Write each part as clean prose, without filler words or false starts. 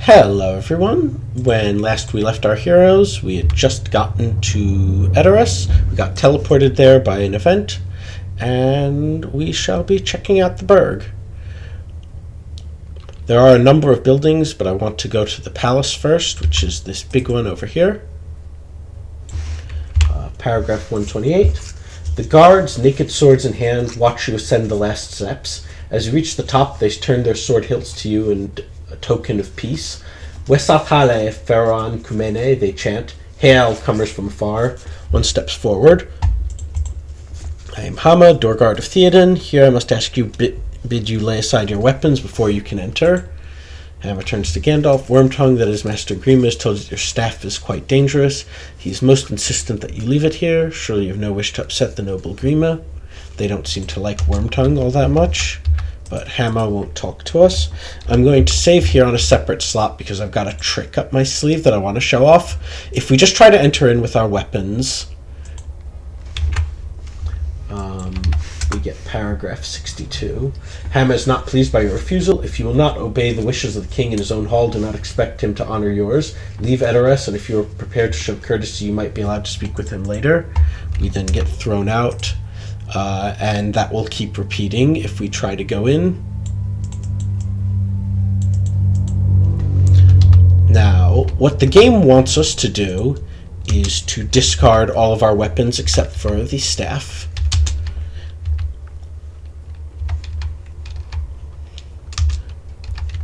Hello everyone. When last we left our heroes, we had just gotten to Edoras. We got teleported there by an event, and we shall be checking out the burg. There are a number of buildings, but I want to go to the palace first, which is this big one over here. Paragraph 128. The guards, naked swords in hand, watch you ascend the last steps. As you reach the top, they turn their sword hilts to you in a token of peace. Wesathale Feron Kumene, they chant. Hail, comers from afar. One steps forward. I am Hama, door guard of Theoden. Here I must ask you, bid you lay aside your weapons before you can enter. Hama turns to Gandalf. Wormtongue, that is Master Grima, has told you that your staff is quite dangerous. He is most insistent that you leave it here. Surely you have no wish to upset the noble Grima. They don't seem to like Wormtongue all that much, but Hama won't talk to us. I'm going to save here on a separate slot because I've got a trick up my sleeve that I want to show off. If we just try to enter in with our weapons, we get paragraph 62. Hama is not pleased by your refusal. If you will not obey the wishes of the king in his own hall, do not expect him to honor yours. Leave Edoras, and if you are prepared to show courtesy, you might be allowed to speak with him later. We then get thrown out. And that will keep repeating if we try to go in. Now, what the game wants us to do is to discard all of our weapons except for the staff.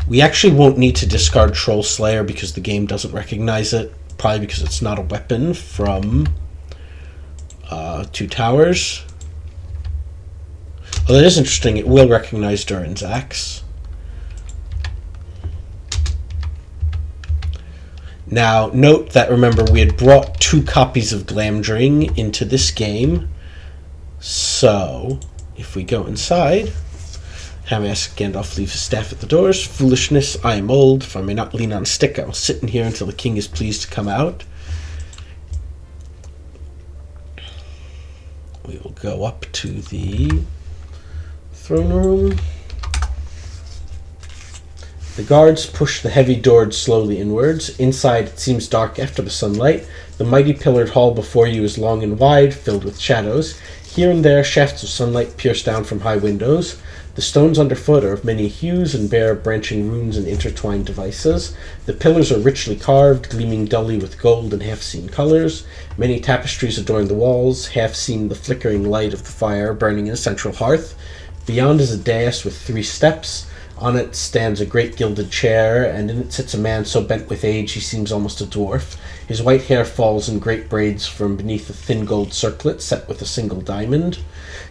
We actually won't need to discard Troll Slayer because the game doesn't recognize it, probably because it's not a weapon from Two Towers. Well, that is interesting. It will recognize Durin's axe. Now, note that, remember, we had brought 2 copies of Glamdring into this game. So, if we go inside, Hama asks Gandalf leave his staff at the doors. Foolishness, I am old. If I may not lean on a stick, I will sit in here until the king is pleased to come out. We will go up to the throne room. The guards push the heavy doors slowly inwards. Inside it seems dark after the sunlight. The mighty pillared hall before you is long and wide, filled with shadows. Here and there shafts of sunlight pierce down from high windows. The stones underfoot are of many hues and bear branching runes and intertwined devices. The pillars are richly carved, gleaming dully with gold and half-seen colors. Many tapestries adorn the walls, half-seen the flickering light of the fire burning in a central hearth. Beyond is a dais with 3 steps. On it stands a great gilded chair, and in it sits a man so bent with age he seems almost a dwarf. His white hair falls in great braids from beneath a thin gold circlet set with a single diamond.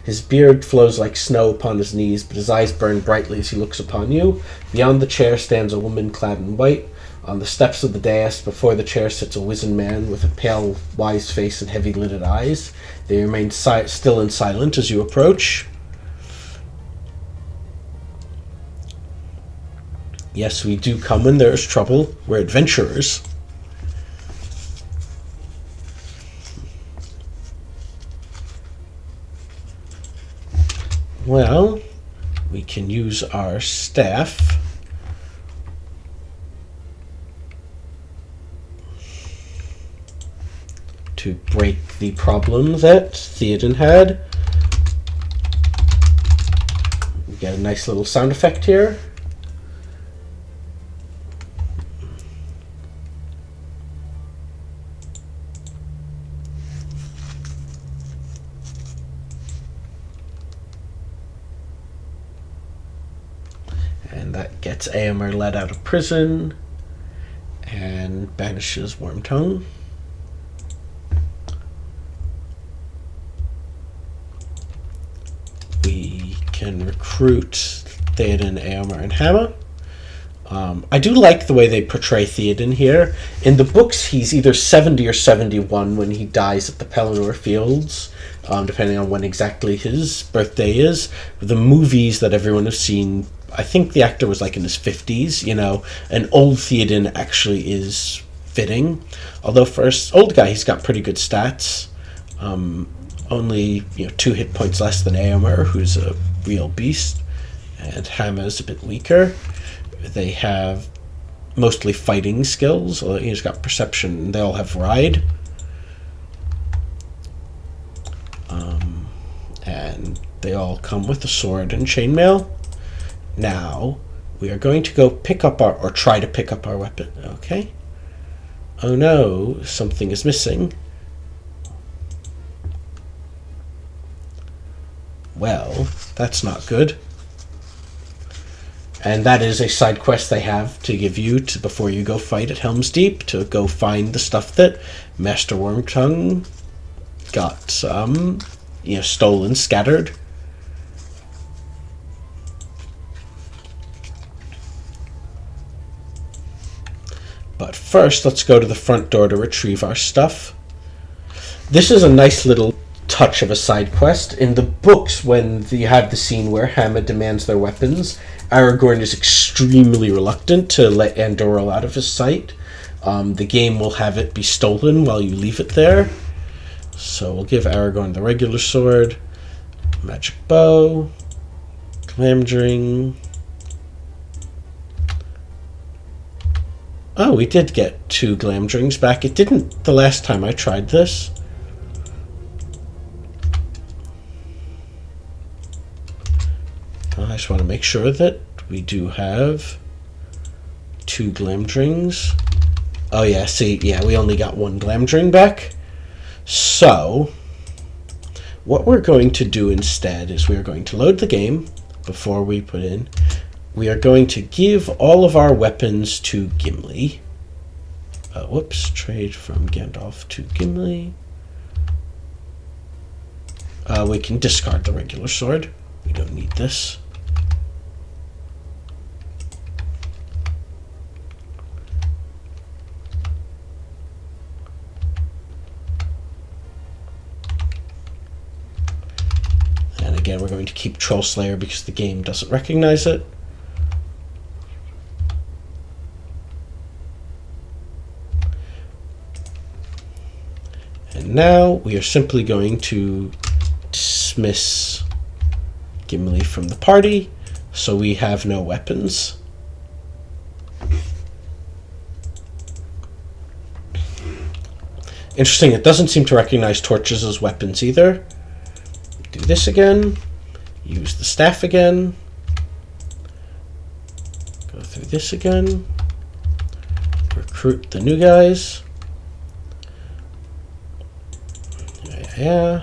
His beard flows like snow upon his knees, but his eyes burn brightly as he looks upon you. Beyond the chair stands a woman clad in white. On the steps of the dais before the chair sits a wizened man with a pale, wise face and heavy-lidded eyes. They remain still and silent as you approach. Yes, we do come when there is trouble. We're adventurers. Well, we can use our staff to break the problem that Theoden had. We get a nice little sound effect here. And that gets Éomer let out of prison and banishes Wormtongue. We can recruit Theoden, Éomer, and Hama. I do like the way they portray Theoden here. In the books, he's either 70 or 71 when he dies at the Pelennor Fields, depending on when exactly his birthday is. The movies that everyone has seen, I think the actor was like in his 50s, you know, and old Theoden actually is fitting. Although for an old guy, he's got pretty good stats. Only 2 hit points less than Éomer, who's a real beast, and Hama's a bit weaker. They have mostly fighting skills. He's got perception. They all have ride. And they all come with a sword and chainmail. Now, we are going to go pick up or try to pick up our weapon. Okay. Oh no, something is missing. Well, that's not good. And that is a side quest they have to give you before you go fight at Helm's Deep, to go find the stuff that Master Wormtongue got stolen, scattered. But first, let's go to the front door to retrieve our stuff. This is a nice little touch of a side quest. In the books, when you have the scene where Hammer demands their weapons, Aragorn is extremely reluctant to let Andoril out of his sight. The game will have it be stolen while you leave it there. So we'll give Aragorn the regular sword, magic bow, Glamdring. Oh, we did get 2 Glamdrings back. It didn't the last time I tried this. I just want to make sure that we do have 2 Glamdrings. Oh yeah, see, yeah, we only got 1 Glamdring back. So, what we're going to do instead is we are going to load the game before we put in. We are going to give all of our weapons to Gimli. Trade from Gandalf to Gimli. We can discard the regular sword. We don't need this. And again, we're going to keep Troll Slayer because the game doesn't recognize it. And now we are simply going to dismiss Gimli from the party, so we have no weapons. Interesting, it doesn't seem to recognize torches as weapons either. Do this again. Use the staff again. Go through this again. Recruit the new guys. Yeah.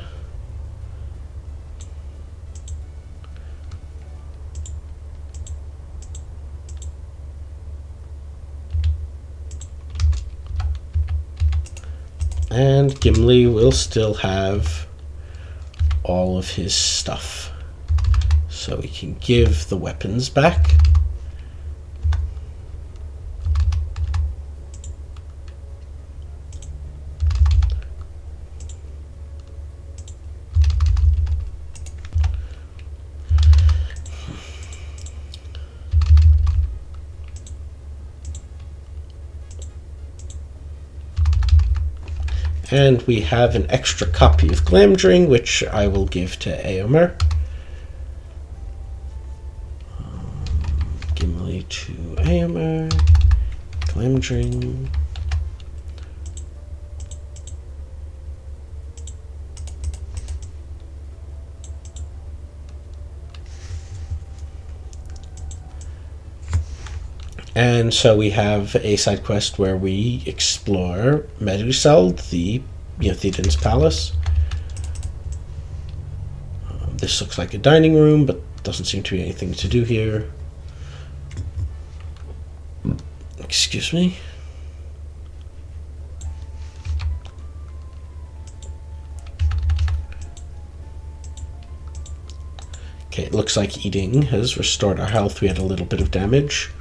And Gimli will still have all of his stuff. So we can give the weapons back. And we have an extra copy of Glamdring, which I will give to Éomer. Gimli to Éomer. Glamdring. And so we have a side quest where we explore Meduseld, the Theoden's palace. This looks like a dining room, but doesn't seem to be anything to do here. Excuse me. Okay, it looks like eating has restored our health. We had a little bit of damage.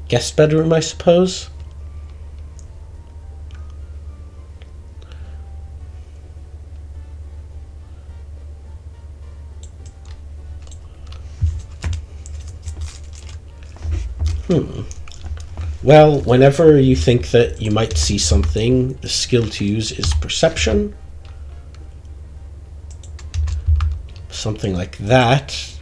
Guest bedroom, I suppose. Well, whenever you think that you might see something, the skill to use is Perception. Something like that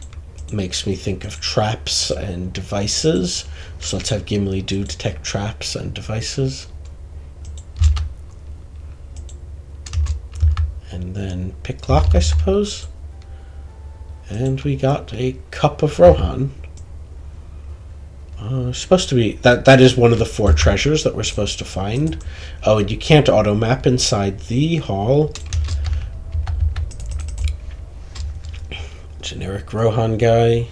makes me think of traps and devices. So let's have Gimli do detect traps and devices. And then pick lock, I suppose. And we got a Cup of Rohan. Supposed to be that is one of the 4 treasures that we're supposed to find. Oh, and you can't auto map inside the hall. Generic Rohan guy.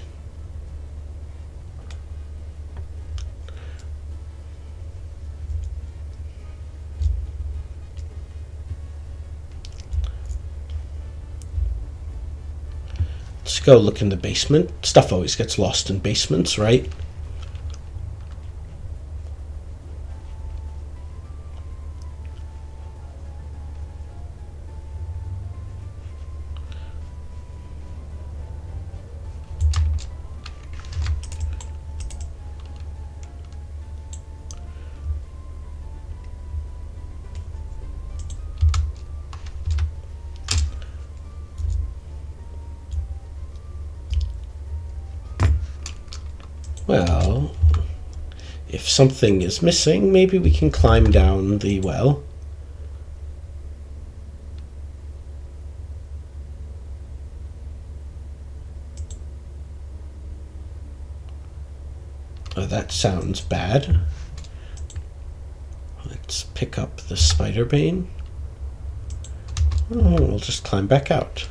Let's go look in the basement. Stuff always gets lost in basements, right? Well, if something is missing, maybe we can climb down the well. Oh, that sounds bad. Let's pick up the spider bane. Oh, we'll just climb back out.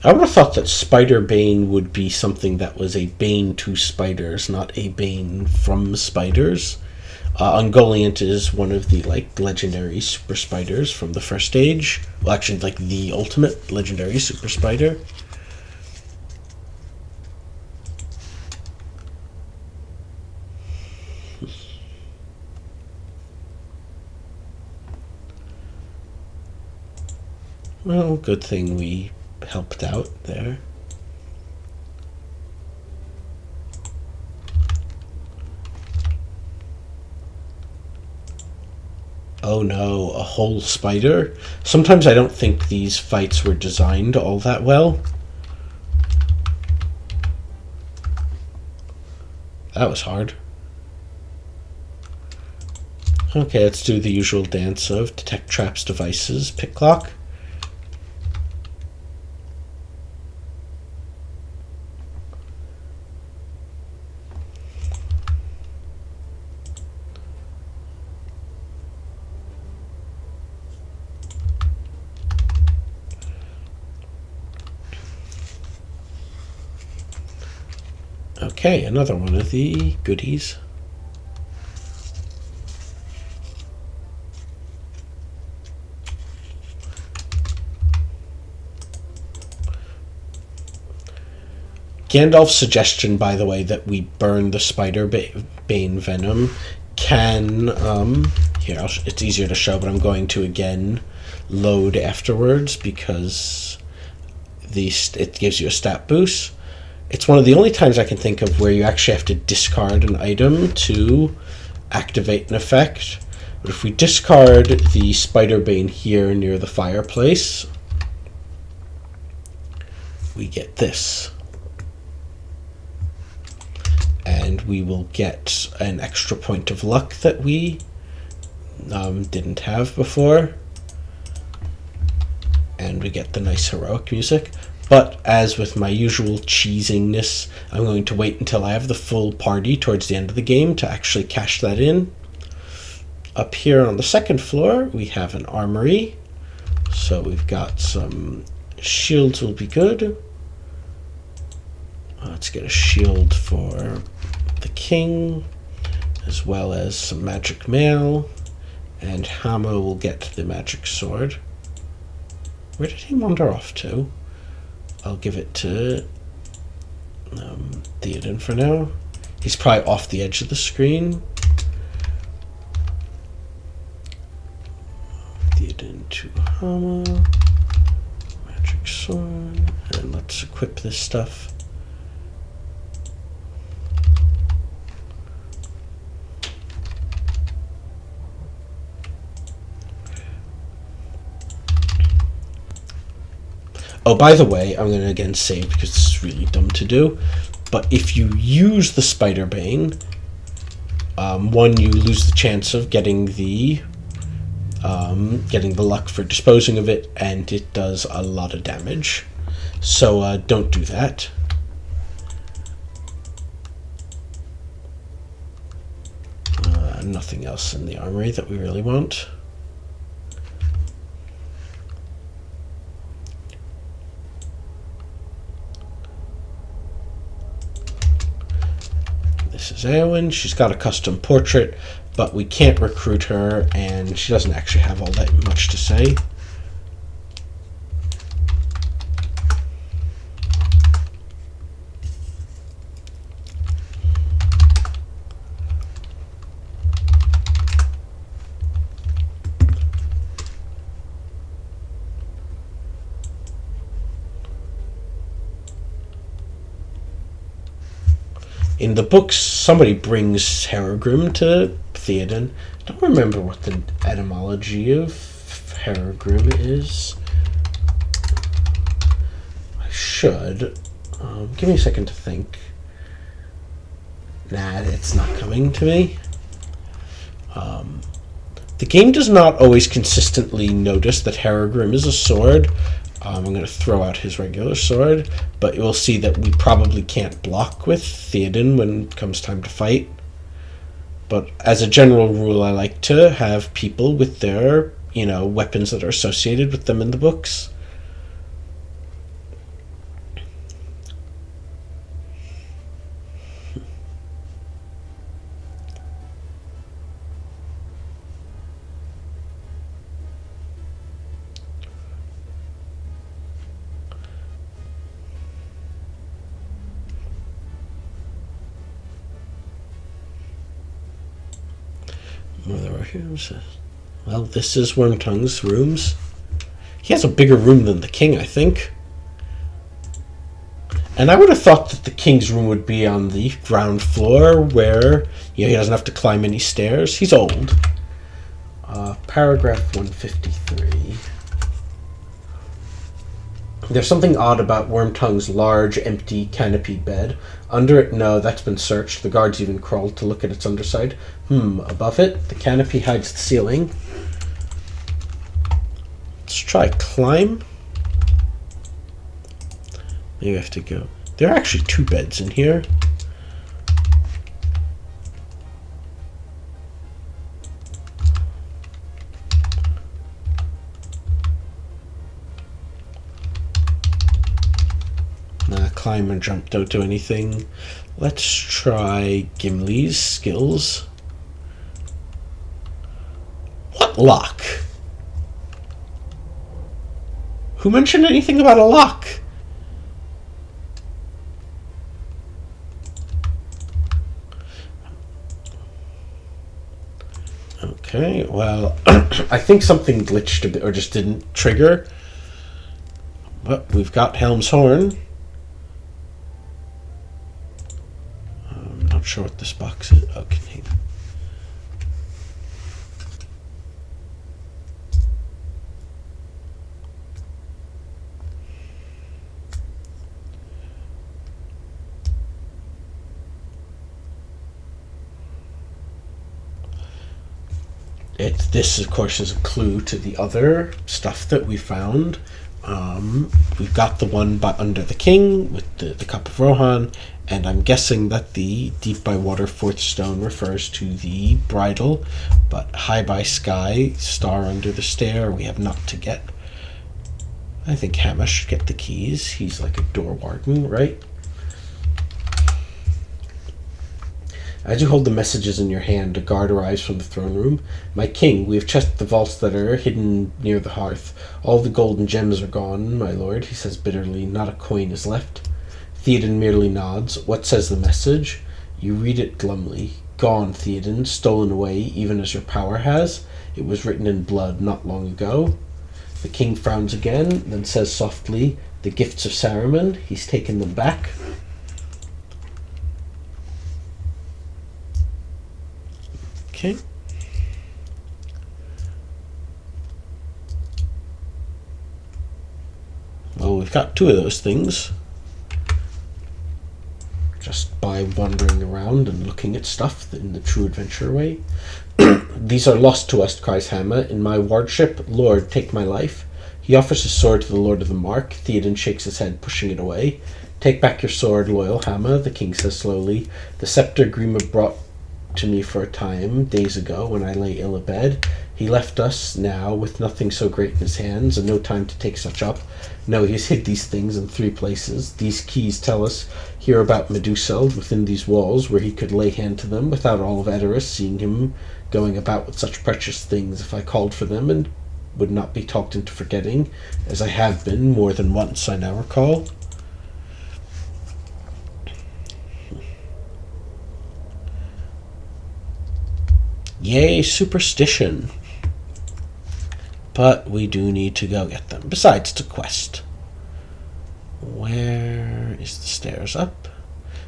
I would have thought that spider bane would be something that was a bane to spiders, not a bane from spiders. Ungoliant is one of the legendary super spiders from the first stage. Well, actually, the ultimate legendary super spider. Well, good thing we helped out there. Oh no, a whole spider? Sometimes I don't think these fights were designed all that well. That was hard. Okay, let's do the usual dance of detect traps, devices, pick lock. Okay, another one of the goodies. Gandalf's suggestion, by the way, that we burn the spider bane venom can, here, it's easier to show, but I'm going to again load afterwards because it gives you a stat boost. It's one of the only times I can think of where you actually have to discard an item to activate an effect. But if we discard the spider bane here near the fireplace, we get this. And we will get an extra point of luck that we didn't have before. And we get the nice heroic music. But as with my usual cheesiness, I'm going to wait until I have the full party towards the end of the game to actually cash that in. Up here on the second floor, we have an armory. So we've got some shields will be good. Let's get a shield for the king, as well as some magic mail. And Hama will get the magic sword. Where did he wander off to? I'll give it to Theoden for now. He's probably off the edge of the screen. Theoden to Hama. equip this stuff. Oh, by the way, I'm going to again save because this is really dumb to do. But if you use the Spider Bane, one, you lose the chance of getting the luck for disposing of it, and it does a lot of damage. So don't do that. Nothing else in the armory that we really want. This is Eowyn. She's got a custom portrait, but we can't recruit her, and she doesn't actually have all that much to say. In the books, somebody brings Herogrim to Theoden. I don't remember what the etymology of Herogrim is. I should. Give me a second to think. Nah, it's not coming to me. The game does not always consistently notice that Herogrim is a sword. I'm going to throw out his regular sword, but you'll see that we probably can't block with Theoden when it comes time to fight. But as a general rule, I like to have people with their, weapons that are associated with them in the books. Well, this is Wormtongue's rooms. He has a bigger room than the king, I think. And I would have thought that the king's room would be on the ground floor where he doesn't have to climb any stairs. He's old. Paragraph 153. There's something odd about Wormtongue's large, empty, canopied bed. Under it, no, that's been searched. The guards even crawled to look at its underside. Above it, the canopy hides the ceiling. Let's try climb. Maybe we have to go. There are actually two beds in here. Climb and jump don't do anything. Let's try Gimli's skills. What lock? Who mentioned anything about a lock? Okay, well, I think something glitched a bit or just didn't trigger. But we've got Helm's Horn. Not sure what this box is. Okay. This, of course, is a clue to the other stuff that we found. We've got the one under the king with the Cup of Rohan, and I'm guessing that the Deep by Water fourth stone refers to the bridle, but High by Sky, Star under the stair, we have not to get. I think Hamish should get the keys. He's like a door warden, right? As you hold the messages in your hand, a guard arrives from the throne room. My king, we have checked the vaults that are hidden near the hearth. All the gold and gems are gone, my lord, he says bitterly. Not a coin is left. Theoden merely nods. What says the message? You read it glumly. Gone, Theoden, stolen away, even as your power has. It was written in blood not long ago. The king frowns again, then says softly, The gifts of Saruman, he's taken them back. Okay. Well, we've got 2 of those things. Just by wandering around and looking at stuff in the true adventure way. These are lost to us, cries Hama. In my wardship, Lord, take my life. He offers his sword to the Lord of the Mark. Theoden shakes his head, pushing it away. Take back your sword, loyal Hama, the king says slowly. The scepter Grima brought to me for a time, days ago, when I lay ill abed. He left us now with nothing so great in his hands, and no time to take such up. No, he has hid these things in 3 places. These keys tell us here about Meduseld within these walls, where he could lay hand to them without all of Edoras seeing him going about with such precious things. If I called for them and would not be talked into forgetting, as I have been more than once, I now recall. Yay, superstition. But we do need to go get them. Besides, it's a quest. Where is the stairs up?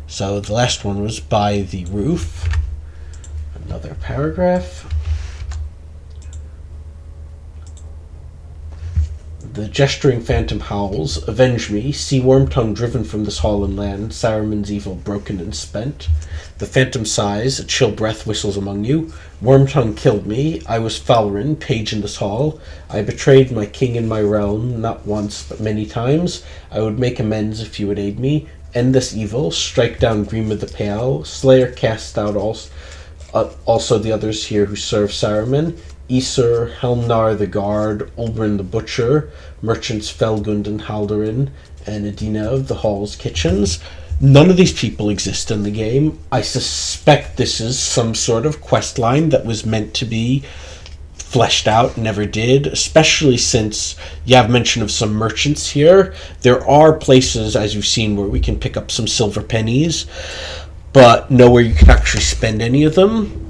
So the last one was by the roof. Another paragraph. The gesturing phantom howls, avenge me, see Wormtongue driven from this hall and land, Saruman's evil broken and spent. The phantom sighs, a chill breath whistles among you. Wormtongue killed me, I was Falrin, page in this hall. I betrayed my king and my realm, not once, but many times. I would make amends if you would aid me. End this evil, strike down Grima the Pale, Slayer cast out also the others here who serve Saruman. Aesir, Helmnar the Guard, Ulbrin the Butcher, merchants Felgund and Haldorin, and Edina of the Hall's Kitchens. None of these people exist in the game. I suspect this is some sort of quest line that was meant to be fleshed out, never did, especially since you have mention of some merchants here. There are places, as you've seen, where we can pick up some silver pennies, but nowhere you can actually spend any of them.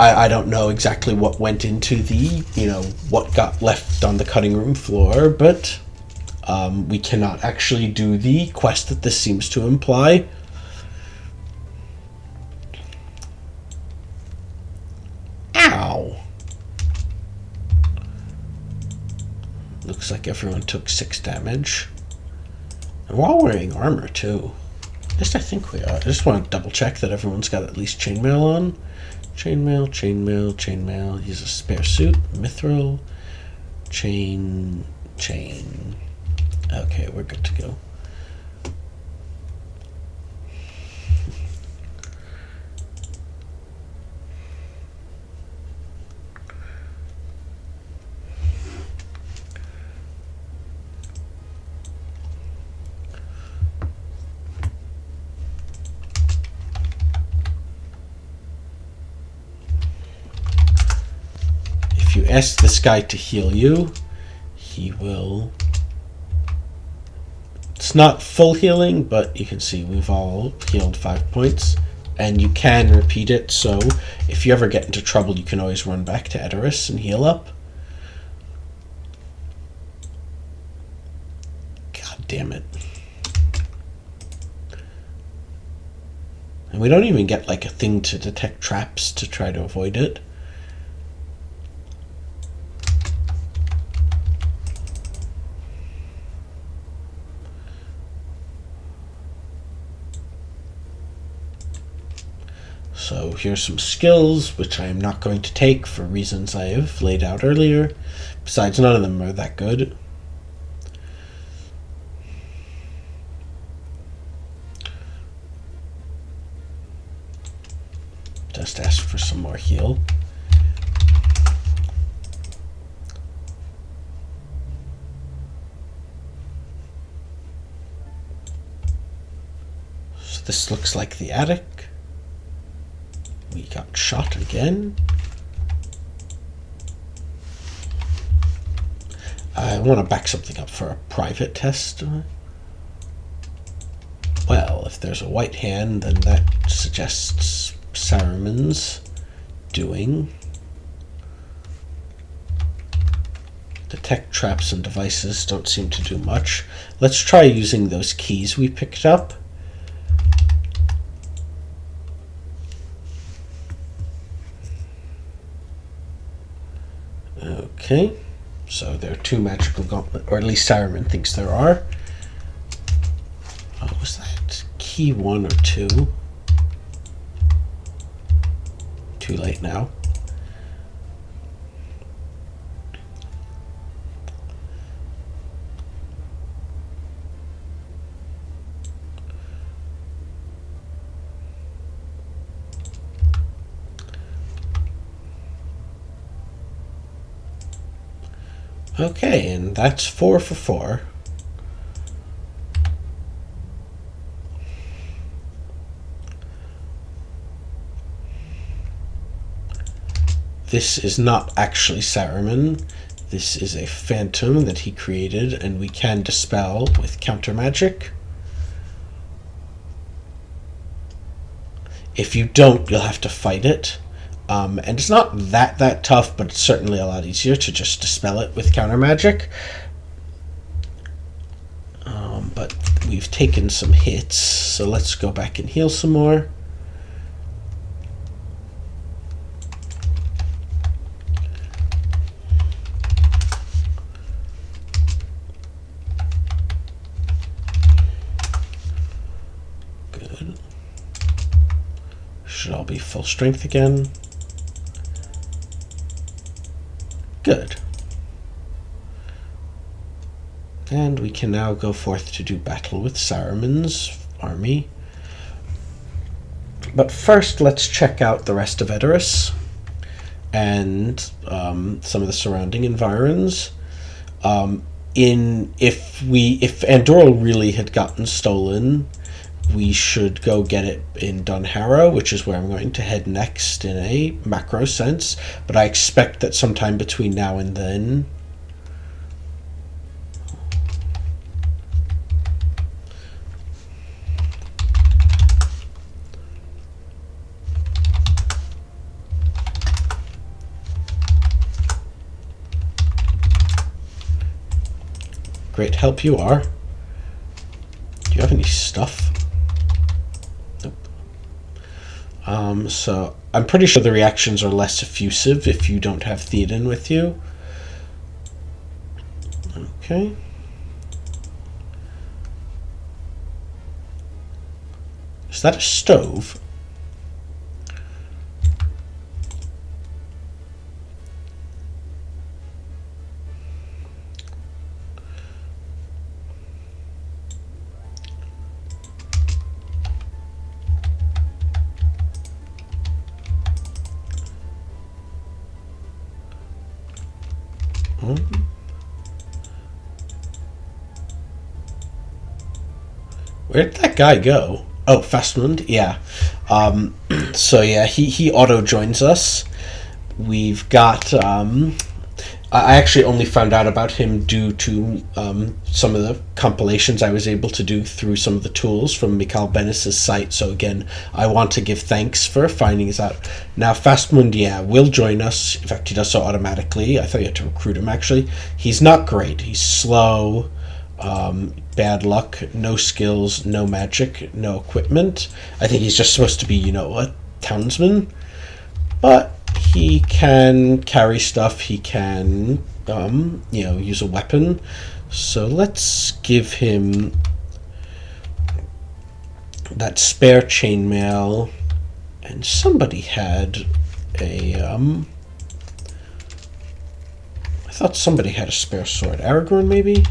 I don't know exactly what went into what got left on the cutting room floor, but we cannot actually do the quest that this seems to imply. Ow! Looks like everyone took 6 damage. And we're all wearing armor, too. At least I think we are. I just want to double check that everyone's got at least chainmail on. Chainmail, chainmail, chainmail. Use a spare suit. Mithril. Chain. Okay, we're good to go. If you ask this guy to heal you, he will. It's not full healing, but you can see we've all healed 5 points, and you can repeat it, so if you ever get into trouble, you can always run back to Edoras and heal up. God damn it. And we don't even get like a thing to detect traps to try to avoid it. So here's some skills, which I am not going to take for reasons I have laid out earlier. Besides, none of them are that good. Just ask for some more heal. So this looks like the attic. We got shot again. I want to back something up for a private test. Well, if there's a white hand, then that suggests Saruman's doing. Detect traps and devices don't seem to do much. Let's try using those keys we picked up. Okay, so there are 2 magical gauntlets, or at least Saruman thinks there are. Oh, was that key 1 or 2? Too late now. Okay, and that's 4 for 4. This is not actually Saruman. This is a phantom that he created, and we can dispel with counter magic. If you don't, you'll have to fight it. And it's not that tough, but it's certainly a lot easier to just dispel it with counter magic. But we've taken some hits, so let's go back and heal some more. Good. Should all be full strength again. Good. And we can now go forth to do battle with Saruman's army. But first, let's check out the rest of Edoras and some of the surrounding environs. If Andoril really had gotten stolen, we should go get it in Dunharrow, which is where I'm going to head next in a macro sense. But I expect that sometime between now and then... Great help you are. Do you have any stuff? Nope. So I'm pretty sure the reactions are less effusive if you don't have Theoden with you. Okay. Is that a stove? Where did that guy go? Oh, Fastmund? Yeah. So yeah, he auto joins us. We've got I actually only found out about him due to some of the compilations I was able to do through some of the tools from Mikhail Benis's site. So again, I want to give thanks for finding us out. Now, Fastmund, yeah, will join us. In fact, he does so automatically. I thought you had to recruit him, actually. He's not great. He's slow, bad luck, no skills, no magic, no equipment. I think he's just supposed to be, a townsman. But he can carry stuff, he can, use a weapon. So let's give him that spare chainmail. And somebody had a, I thought somebody had a spare sword. Aragorn, maybe?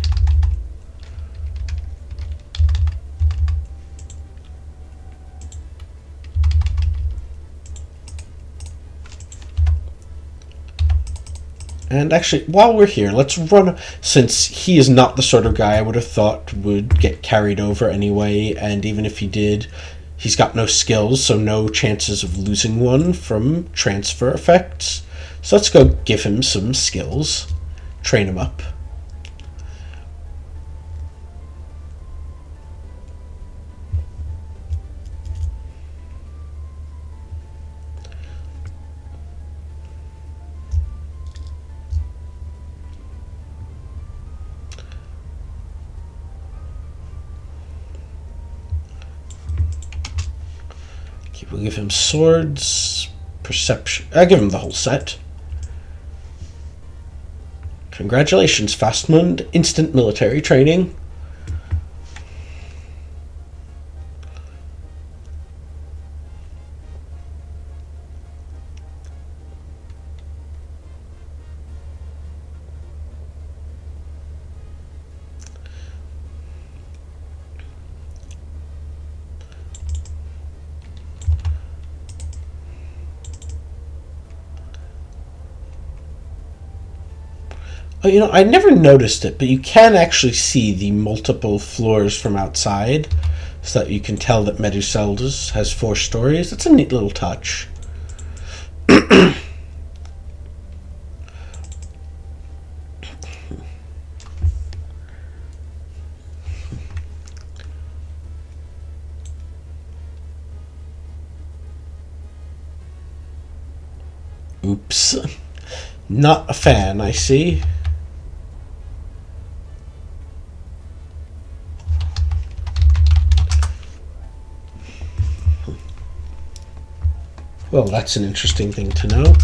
And actually, while we're here, let's run, since he is not the sort of guy I would have thought would get carried over anyway, and even if he did, he's got no skills, so no chances of losing one from transfer effects. So let's go give him some skills, train him up. Okay, we'll give him swords, perception. I'll give him the whole set. Congratulations, Fastmund. Instant military training. Oh, you know, I never noticed it, but you can actually see the multiple floors from outside, so that you can tell that Meduseldas has 4 stories. That's a neat little touch. Oops. Not a fan, I see. Well, that's an interesting thing to know.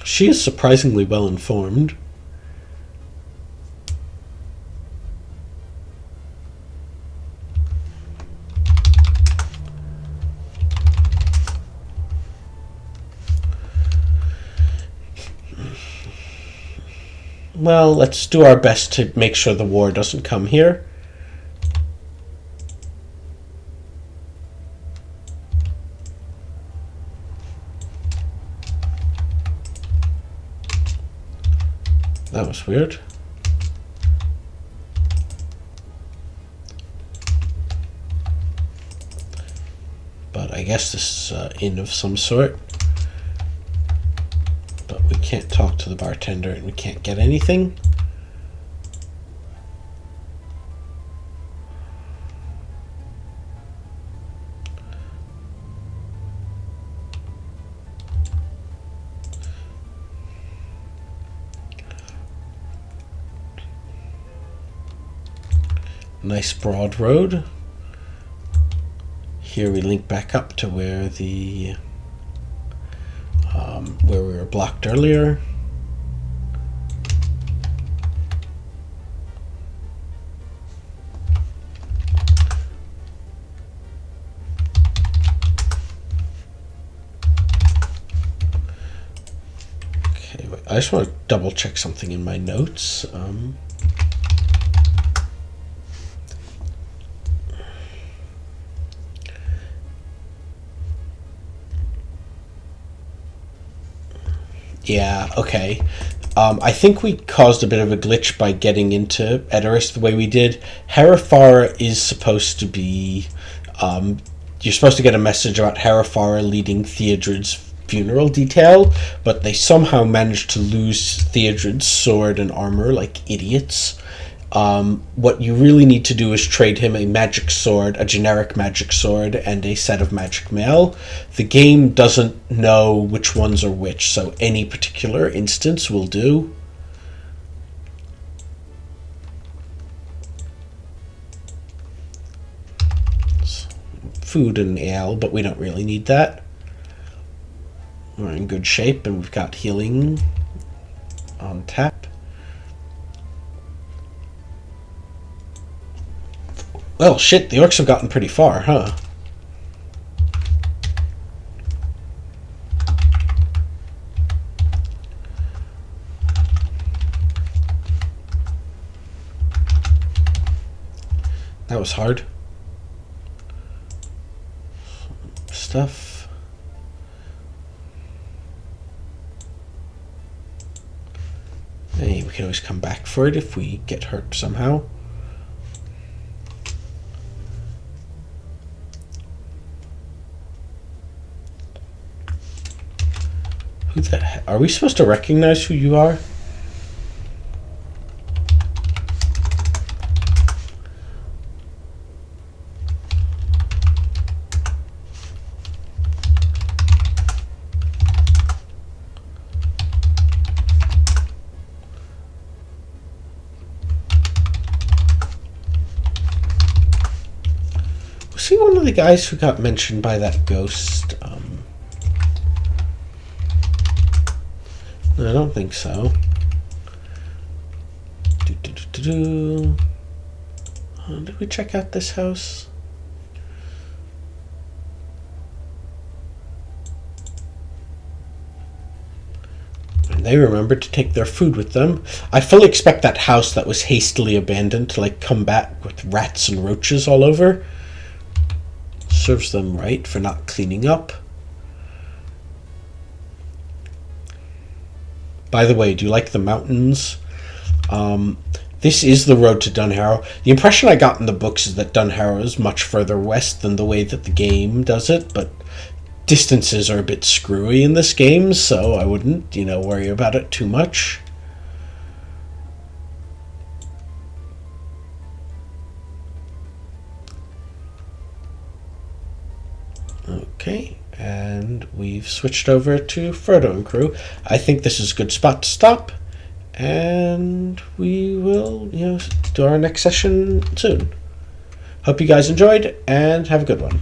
She is surprisingly well informed. Well, let's do our best to make sure the war doesn't come here. That was weird. But I guess this is an inn of some sort. But we can't talk to the bartender and we can't get anything. Nice broad road. Here we link back up to where the where we were blocked earlier. Okay, wait, I just want to double check something in my notes. Yeah, okay. I think we caused a bit of a glitch by getting into Edoras the way we did. Herefara is supposed to be... you're supposed to get a message about Herefara leading Theodred's funeral detail, but they somehow managed to lose Theodred's sword and armor like idiots. What you really need to do is trade him a magic sword, a generic magic sword, and a set of magic mail. The game doesn't know which ones are which, so any particular instance will do. Food and ale, but we don't really need that. We're in good shape, and we've got healing on tap. Well, shit, the orcs have gotten pretty far, huh? That was hard. Stuff. Hey, we can always come back for it if we get hurt somehow. Who the heck? Are we supposed to recognize who you are? Was he one of the guys who got mentioned by that ghost? No, I don't think so. Did we check out this house? And they remembered to take their food with them. I fully expect that house that was hastily abandoned to come back with rats and roaches all over. Serves them right for not cleaning up. By the way, do you like the mountains? This is the road to Dunharrow. The impression I got in the books is that Dunharrow is much further west than the way that the game does it, but distances are a bit screwy in this game, so I wouldn't, worry about it too much. Okay, and we've switched over to Frodo and crew. I think this is a good spot to stop, and we will, do our next session soon. Hope you guys enjoyed, and have a good one.